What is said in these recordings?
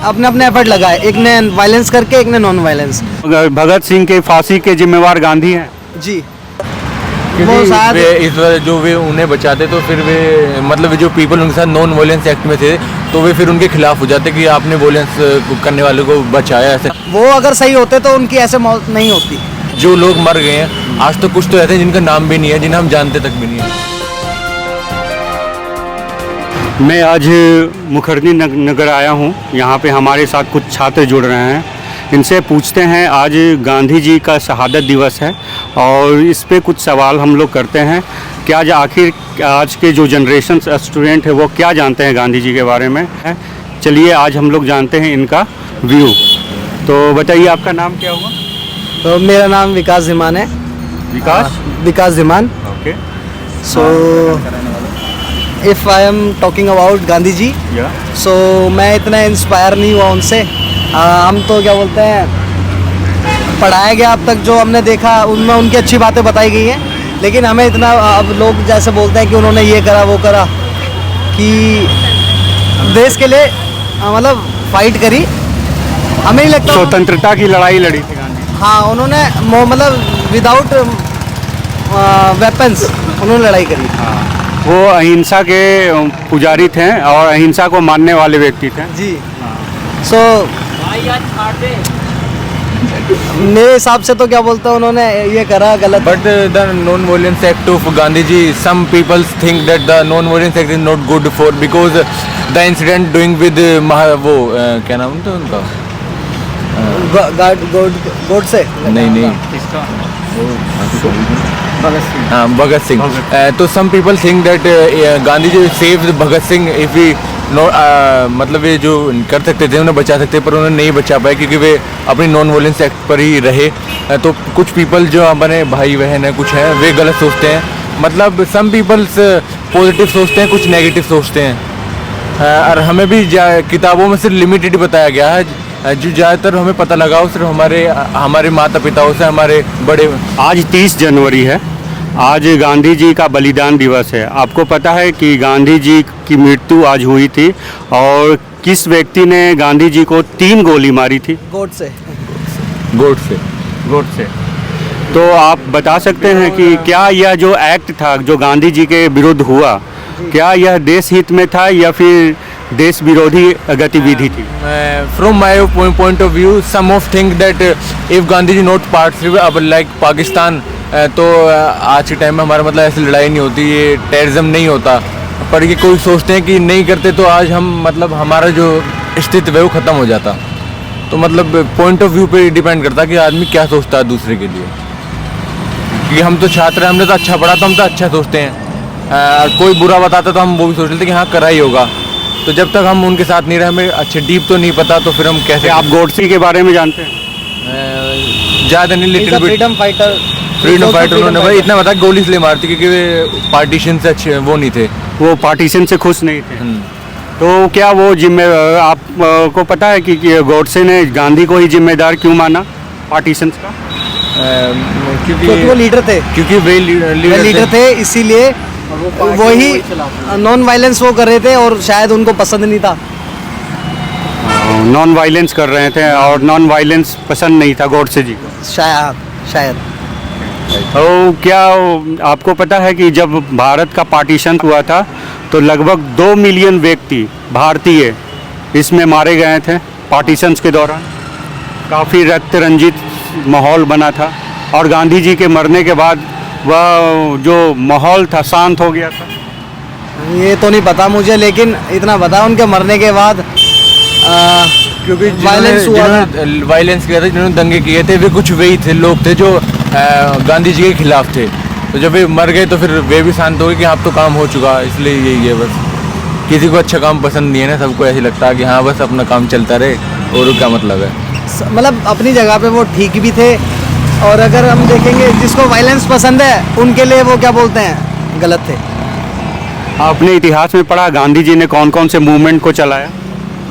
अपने अपने एफर्ट लगाए, एक ने वायलेंस करके एक ने नॉन वायलेंस। भगत सिंह के फांसी के जिम्मेवार गांधी हैं। जी, क्योंकि शायद वे इस वजह जो वे उन्हें बचाते तो फिर वे मतलब जो पीपल उनके साथ नॉन वायलेंस एक्ट में थे तो वे फिर उनके खिलाफ हो जाते कि आपने वायलेंस करने वाले को बचाया। ऐसे वो अगर सही होते तो उनकी ऐसे मौत नहीं होती। जो लोग मर गए हैं आज तो कुछ तो ऐसे हैं जिनका नाम भी नहीं है, जिन्हें हम जानते तक भी नहीं है। मैं आज मुखर्जी नगर आया हूँ। यहाँ पे हमारे साथ कुछ छात्र जुड़ रहे हैं। इनसे पूछते हैं, आज गांधी जी का शहादत दिवस है और इस पे कुछ सवाल हम लोग करते हैं कि आज आखिर आज के जो जनरेशन स्टूडेंट है वो क्या जानते हैं गांधी जी के बारे में है। चलिए आज हम लोग जानते हैं इनका व्यू। तो बताइए आपका नाम क्या हुआ? तो मेरा नाम विकास धिमान है। Vikas Dhiman. Okay. So if I am talking about Gandhi ji, so मैं इतना इंस्पायर नहीं हुआ उनसे। हम तो क्या बोलते हैं, पढ़ाया गया अब तक जो हमने देखा उनमें उनकी अच्छी बातें बताई गई हैं, लेकिन हमें इतना अब लोग जैसे बोलते हैं कि उन्होंने ये करा वो करा, कि देश के लिए मतलब फाइट करी। हमें नहीं लगता स्वतंत्रता की लड़ाई लड़ी थी गांधी। हाँ, उन्होंने मतलब विदाउट वेपन्स उन्होंने लड़ाई करी। वो अहिंसा के पुजारी थे और अहिंसा को मानने वाले व्यक्ति थे। जी। सो मेरे हिसाब से तो क्या बोलते हैं, उन्होंने ये करा गलत। But the non violence act of Gandhi ji, some peoples think that the non violence act is not good for because the incident doing with वो क्या नाम था उनका, गोड से नहीं हाँ भगत सिंह। तो some people think that Gandhi ji saved Bhagat Singh if we मतलब ये जो कर सकते थे उन्हें बचा सकते, पर उन्हें नहीं बचा पाए क्योंकि वे अपनी नॉन वायलेंस एक्ट पर ही रहे। तो कुछ पीपल जो हमारे भाई बहन हैं कुछ हैं वे गलत सोचते हैं, मतलब सम पीपल्स पॉजिटिव सोचते हैं, कुछ नेगेटिव सोचते हैं। और हमें भी किताबों में सिर्फ लिमिटेड बताया गया है, जो ज़्यादातर हमें पता लगा हो सिर्फ हमारे माता पिताओं से, हमारे बड़े। आज 30 जनवरी है, आज गांधी जी का बलिदान दिवस है। आपको पता है कि गांधी जी की मृत्यु आज हुई थी और किस व्यक्ति ने गांधी जी को 3 गोली मारी थी? गोड से। तो आप बता सकते हैं कि क्या यह जो एक्ट था जो गांधी जी के विरुद्ध हुआ, क्या यह देश हित में था या फिर देश विरोधी गतिविधि थी? From my point of view some of think that if Gandhi ji not participate अब लाइक पाकिस्तान, तो आज के टाइम में हमारा मतलब ऐसी लड़ाई नहीं होती, ये टेररिज्म नहीं होता। पर ये कोई सोचते हैं कि नहीं करते तो आज हम मतलब हमारा जो अस्तित्व है वो ख़त्म हो जाता। तो मतलब पॉइंट ऑफ व्यू पे डिपेंड करता है कि आदमी क्या सोचता है दूसरे के लिए। क्योंकि हम तो छात्र हैं, हमने तो अच्छा पढ़ा तो हम तो अच्छा सोचते हैं। कोई बुरा बताता तो हम वो भी सोच लेते कि हाँ करा ही होगा। तो जब तक हम उनके साथ नहीं रहे, हमें अच्छे डीप तो नहीं पता, तो फिर हम कैसे। आप गोडसे के बारे में जानते हैं? ज़्यादा नहीं, लिटिल बिट। फ्रीडम फाइटर उन्होंने भाई इतना बता गोली इसलिए मारती क्योंकि वे पार्टीशन से अच्छे वो नहीं थे, वो पार्टीशन से खुश नहीं थे। तो क्या वो आपको पता है कि गोडसे ने गांधी को ही जिम्मेदार क्यों माना पार्टीशन का? क्योंकि वो लीडर थे, क्योंकि वे लीडर थे, इसीलिए वही नॉन वायलेंस वो कर रहे थे और शायद उनको पसंद नहीं था। नॉन वायलेंस कर रहे थे और नॉन वायलेंस पसंद नहीं था गोडसे जी को, शायद। तो क्या आपको पता है कि जब भारत का पार्टीशन हुआ था तो लगभग 2 मिलियन व्यक्ति भारतीय इसमें मारे गए थे पार्टीशंस के दौरान। काफ़ी रक्त रंजित माहौल बना था और गांधी जी के मरने के बाद वह जो माहौल था शांत हो गया था। ये तो नहीं पता मुझे, लेकिन इतना पता उनके मरने के बाद क्योंकि वायलेंस किया था, जिन्होंने दंगे किए थे वे कुछ वही थे लोग थे जो गांधी जी के खिलाफ थे। तो जब वे मर गए तो फिर वे भी शांत हो गए कि अब तो काम हो चुका, इसलिए यही है बस। किसी को अच्छा काम पसंद नहीं है ना, सबको ऐसे लगता है कि हाँ बस अपना काम चलता रहे, और क्या मतलब है। मतलब अपनी जगह पे वो ठीक भी थे, और अगर हम देखेंगे जिसको वायलेंस पसंद है उनके लिए वो क्या बोलते हैं गलत थे। आपने इतिहास में पढ़ा गांधी जी ने कौन कौन से मूवमेंट को चलाया?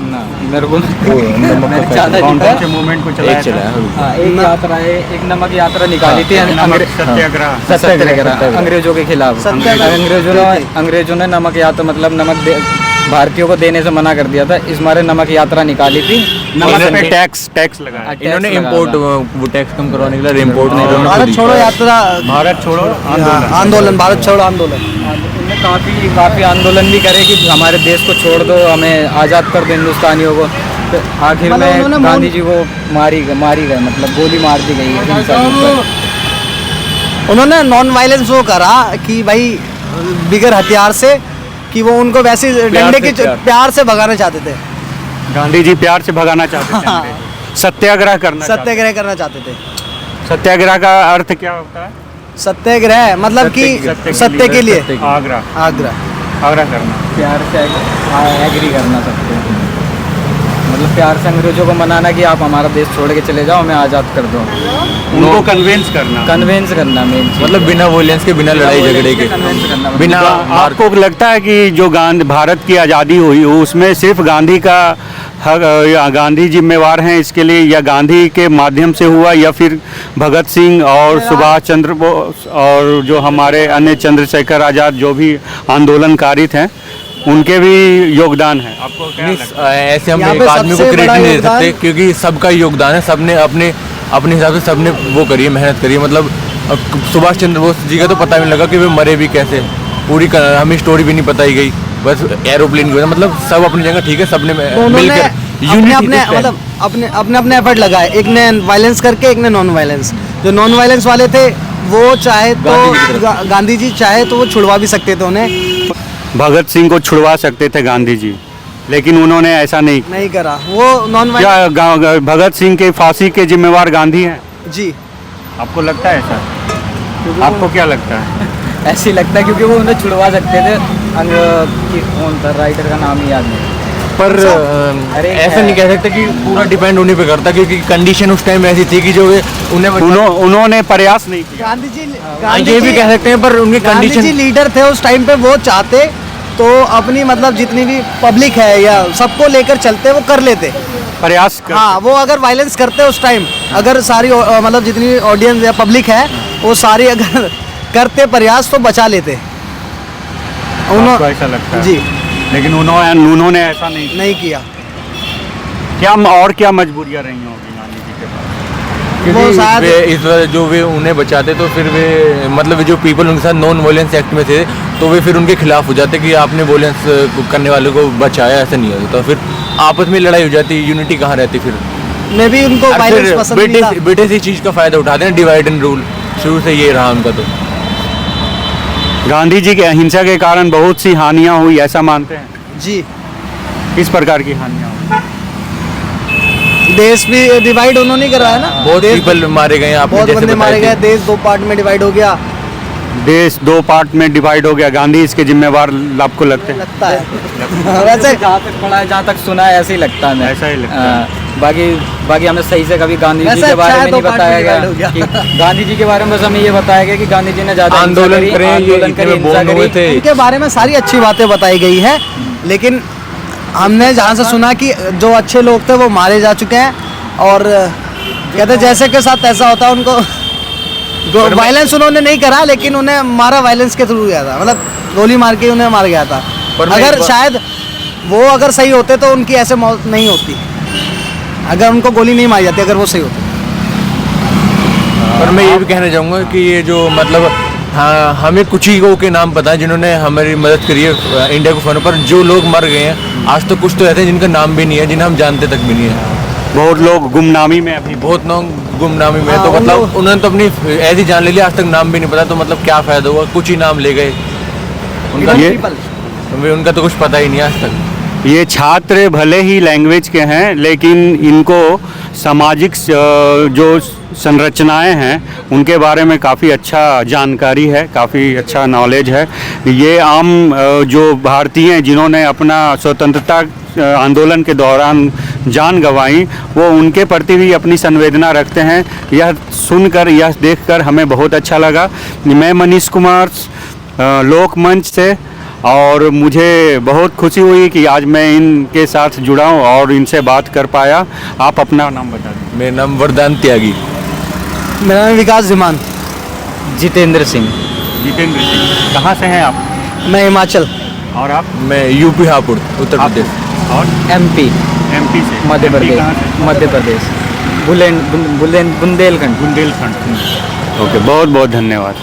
ना मेरे को कौन कौन से मूवमेंट को चलाया? एक यात्रा है, एक नमक यात्रा निकाली थी सत्याग्रह अंग्रेजों के खिलाफ। अंग्रेजों ने नमक यात्रा मतलब नमक भारतीयों को देने से मना कर दिया था, इस मारे नमक यात्रा निकाली थी। नमक पे इन्होंने- टैक्स लगा है। इन्होंने टैक्स लगा इम्पोर्ट था। वो टैक्स कम करवाने के लिए इम्पोर्ट भारत छोड़ो यात्रा, भारत छोड़ो आंदोलन, भारत छोड़ो आंदोलन। उन्होंने काफ़ी आंदोलन भी करे कि हमारे देश को छोड़ दो, हमें आज़ाद कर दो हिंदुस्तानियों को। तो आखिर मतलब में उन्होंने गांधी जी को मारी गए, मतलब गोली मार दी गई हिंसा के ऊपर। उन्होंने नॉन वायलेंस वो करा कि भाई बिगर हथियार से, कि वो उनको वैसे डंडे के प्यार से भगाना चाहते थे, गांधी जी प्यार से भगाना चाहते थे हाँ। अंग्रेज। सत्याग्रह करना सत्याग्रह करना चाहते थे। सत्याग्रह का अर्थ क्या होता है? सत्याग्रह मतलब कि सत्य के लिए आग्रह आग्रह करना। प्यार से एग्री करना सकते हैं, मतलब प्यार से अंग्रेजों को मनाना कि आप हमारा देश छोड़ के चले जाओ, हमें आज़ाद कर दो। उनको कन्विंस करना। कन्वेंस करना मेन चीज़। मतलब बिना वॉयलेंस के, बिना लड़ाई झगड़े के, कन्वेंस करना, बिना आपको लगता है कि जो भारत की आज़ादी हुई उसमें सिर्फ गांधी का या गांधी जिम्मेवार हैं इसके लिए, या गांधी के माध्यम से हुआ, या फिर भगत सिंह और सुभाष चंद्र बोस और जो हमारे अन्य चंद्रशेखर आज़ाद जो भी आंदोलनकारी थे उनके भी योगदान है? आपको क्या लगता है? ऐसे हम यहाँ एक पे आदमी को सबसे क्रेडिट बड़ा नहीं दे योगदान- सकते, क्योंकि सबका योगदान है। सबने अपने अपने हिसाब से सबने वो करी है, मेहनत करी है। मतलब सुभाष चंद्र बोस जी का तो पता भी नहीं लगा कि वे मरे भी कैसे, हमें स्टोरी भी नहीं बताई गई, बस एरोप्लेन की वजह। मतलब सब अपनी जगह ठीक है, सबने तो उन्होंने मिलकर अपने unity अपने this time। मतलब अपने एफर्ट लगाए, एक ने वायलेंस करके, एक ने नॉन वायलेंस। जो नॉन वायलेंस वाले थे वो चाहे तो गांधी जी की तरफ। गांधी जी चाहे तो वो छुड़वा भी सकते थे उन्हें, भगत सिंह को छुड़वा सकते थे गांधी जी, लेकिन उन्होंने ऐसा नहीं किया। नहीं करा। वो नॉन वायलेंस। क्या भगत सिंह के फांसी के जिम्मेवार गांधी हैं? जी, आपको लगता है ऐसा? आपको क्या लगता है? ऐसे ही लगता है क्योंकि वो उन्हें छुड़वा सकते थे। कौन था राइटर का नाम ही याद नहीं। पर अरे ऐसा नहीं कह सकते कि पूरा डिपेंड उन्हीं पे करता, क्योंकि कंडीशन उस टाइम ऐसी थी कि जो उन्हें उन्होंने प्रयास नहीं किया। गांधी जी ये भी कह सकते हैं, पर उनकी गांधी जी कंडीशन लीडर थे उस टाइम पे। वो चाहते तो अपनी मतलब जितनी भी पब्लिक है या सबको लेकर चलते, वो कर लेते। प्रयास कर हाँ, वो अगर वायलेंस करते उस टाइम, अगर सारी मतलब जितनी ऑडियंस या पब्लिक है वो सारी अगर करते प्रयास तो बचा लेते। आपको ऐसा लगता है? जी, लेकिन उन्होंने ऐसा नहीं किया। क्या और क्या मजबूरियां रही होंगी गांधी जी के पास? वो शायद वे इस वजह जो वे उन्हें बचाते, तो फिर वे मतलब जो पीपल उनके साथ नॉन वॉयलेंस एक्ट में थे, तो वे फिर उनके खिलाफ हो जाते कि आपने वॉयलेंस करने वाले को बचाया। ऐसा नहीं होता, तो फिर आपस में लड़ाई हो जाती, यूनिटी कहाँ रहती फिर? मैं भी उनको और वायलेंस फिर पसंद नहीं था। बेटे से इस चीज़ का फायदा उठाते हैं, डिवाइड एंड रूल शुरू से ये रहा उनका। तो गांधी जी के अहिंसा के कारण बहुत सी हानियां हुई, ऐसा मानते हैं? जी, किस प्रकार की हानियां हुई? देश भी डिवाइड उन्होंने ही करा है ना। बहुत देश पीपल मारे गए, आपने बहुत जैसे बंदे मारे बताए गए, थे। देश 2 पार्ट में डिवाइड हो गया। देश 2 पार्ट में डिवाइड हो गया, गांधी इसके जिम्मेवार आपको लगते हैं? लगता है वैसे जहाँ तक पढ़ा है, जहाँ तक सुना है, ऐसे ही लगता है हमें। ऐसा ही लगता है। हाँ, बाकी हमें सही से कभी गांधी जी वैसे के बारे अच्छा है, में नहीं 2 पार्ट बताया में गया divide हो गया। कि गांधी जी के बारे में बस हमें ये बताया गया कि गांधी जी ने ज्यादा हिंसा आंदोलन करी, करे, ये आंदोलन इतने करी, में हिंसा बोर्न हुए करी। थे। उनके बारे में सारी अच्छी बातें बताई गई है, लेकिन हमने जहाँ से सुना कि जो अच्छे लोग थे वो मारे जा चुके हैं, और कहते जैसे के साथ ऐसा होता है उनको वायलेंस उन्होंने नहीं करा, लेकिन उन्हें मारा वायलेंस के थ्रू गया था, मतलब गोली मार के उन्हें मार गया था। पर मैं अगर एक बात- शायद वो अगर सही होते तो उनकी ऐसे मौत नहीं होती, अगर उनको गोली नहीं मारी जाती, अगर वो सही होते। पर मैं ये भी कहना चाहूँगा कि ये जो मतलब हाँ, हमें कुछ ही के नाम पता है जिन्होंने हमारी मदद करी है इंडिया को फंड पर। जो लोग मर गए हैं आज तो कुछ तो ऐसे हैं जिनका नाम भी नहीं है, जिन्हें हम जानते तक भी नहीं है। बहुत लोग गुमनामी में अभी बहुत लोग गुमनामी में हैं, हाँ, तो उन मतलब लोग- उन्होंने तो अपनी ऐसी जान ले लिया, आज तक नाम भी नहीं पता, तो मतलब क्या फ़ायदा हुआ? कुछ ही नाम ले गए उनका। उनका तो कुछ पता ही नहीं आज तक। ये छात्र भले ही लैंग्वेज के हैं, लेकिन इनको सामाजिक जो संरचनाएं हैं उनके बारे में काफ़ी अच्छा जानकारी है, काफ़ी अच्छा नॉलेज है। ये आम जो भारतीय हैं जिन्होंने अपना स्वतंत्रता आंदोलन के दौरान जान गंवाई, वो उनके प्रति भी अपनी संवेदना रखते हैं। यह सुनकर, यह देखकर हमें बहुत अच्छा लगा। मैं मनीष कुमार, लोकमंच से, और मुझे बहुत खुशी हुई कि आज मैं इनके साथ जुड़ा हूँ और इनसे बात कर पाया। आप अपना नाम बता दें। मेरा नाम वरदान त्यागी। मेरा नाम विकास धीमान। जितेंद्र सिंह। जितेंद्र सिंह, कहाँ से हैं आप? मैं हिमाचल। और आप? मैं यूपी हापुड़ उत्तर आप? प्रदेश। और एमपी एमपी से? मध्य MP प्रदेश कहाँ से? मध्य प्रदेश बुंदेलखंड। बुंदेलखंड। ओके, बहुत बहुत धन्यवाद।